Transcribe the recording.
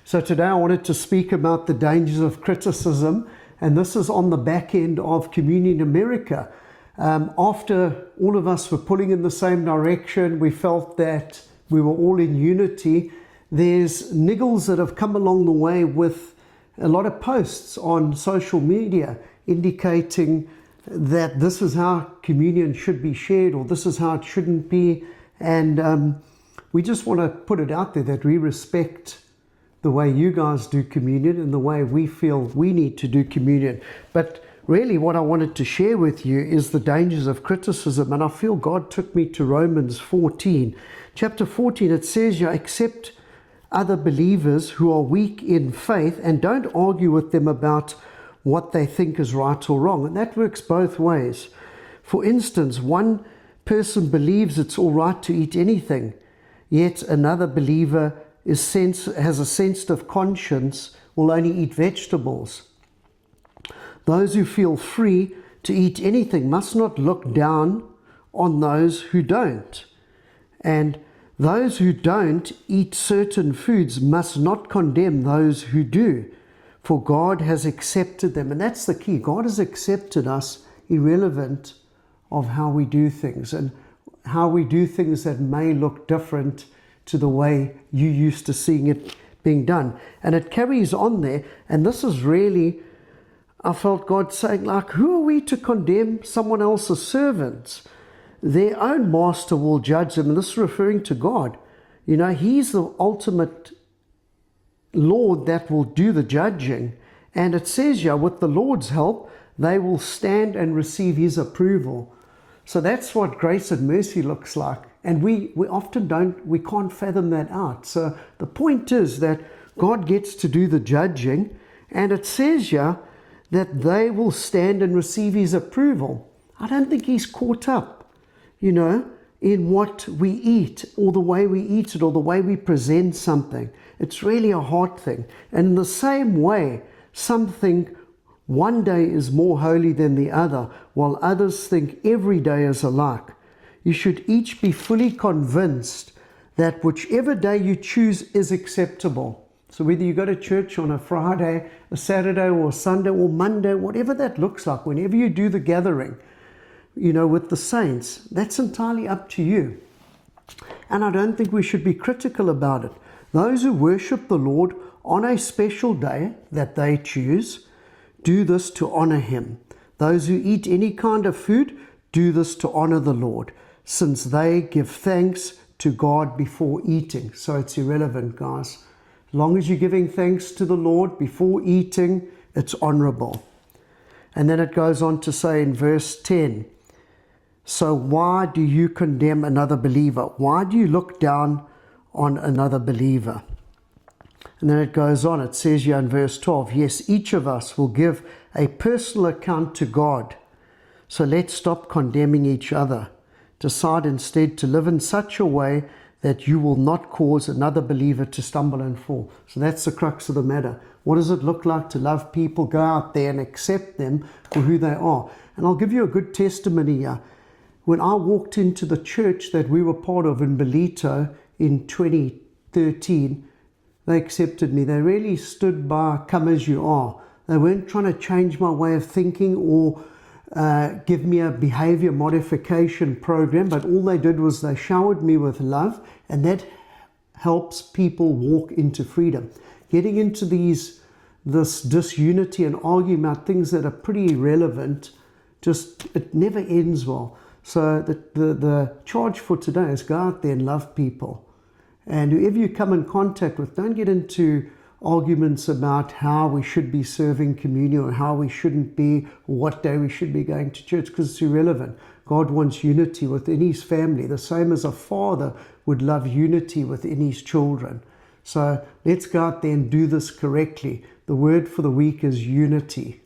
So today I wanted to speak about the dangers of criticism, and this is on the back end of Communion America. After all of us were pulling in the same direction, we felt that we were all in unity. There's niggles that have come along the way with a lot of posts on social media indicating that this is how communion should be shared, or this is how it shouldn't be. And we just want to put it out there that we respect the way you guys do communion and the way we feel we need to do communion. But really what I wanted to share with you is the dangers of criticism. And I feel God took me to Romans 14. Chapter 14, it says, you accept other believers who are weak in faith and don't argue with them about what they think is right or wrong. And that works both ways. For instance, one person believes it's all right to eat anything, yet another believer has a sensitive conscience, will only eat vegetables. Those who feel free to eat anything must not look down on those who don't. And those who don't eat certain foods must not condemn those who do, for God has accepted them. And that's the key. God has accepted us irrelevant of how we do things, and how we do things that may look different to the way you used to seeing it being done. And it carries on there. And this is really, I felt God saying, like, who are we to condemn someone else's servants? Their own master will judge them. And this is referring to God. You know, He's the ultimate Lord that will do the judging. And it says here, with the Lord's help, they will stand and receive His approval. So that's what grace and mercy looks like. And we often can't fathom that out. So the point is that God gets to do the judging. And it says here that they will stand and receive His approval. I don't think He's caught up, in what we eat, or the way we eat it, or the way we present something. It's really a heart thing. And in the same way, some think one day is more holy than the other, while others think every day is alike. You should each be fully convinced that whichever day you choose is acceptable. So whether you go to church on a Friday, a Saturday, or a Sunday, or Monday, whatever that looks like, whenever you do the gathering, with the saints, that's entirely up to you. And I don't think we should be critical about it. Those who worship the Lord on a special day that they choose, do this to honor Him. Those who eat any kind of food, do this to honor the Lord, since they give thanks to God before eating. So it's irrelevant, guys. As long as you're giving thanks to the Lord before eating, it's honorable. And then it goes on to say in verse 10, so why do you condemn another believer? Why do you look down on another believer? And then it goes on, it says here in verse 12, yes, each of us will give a personal account to God. So let's stop condemning each other. Decide instead to live in such a way that you will not cause another believer to stumble and fall. So that's the crux of the matter. What does it look like to love people, go out there and accept them for who they are? And I'll give you a good testimony here. When I walked into the church that we were part of in Belito in 2013, they accepted me. They really stood by, come as you are. They weren't trying to change my way of thinking or give me a behavior modification program, but all they did was they showered me with love, and that helps people walk into freedom. Getting into this disunity and arguing about things that are pretty irrelevant, it never ends well. So the charge for today is go out there and love people. And whoever you come in contact with, don't get into arguments about how we should be serving communion or how we shouldn't be, or what day we should be going to church, because it's irrelevant. God wants unity within His family, the same as a father would love unity within his children. So let's go out there and do this correctly. The word for the week is unity.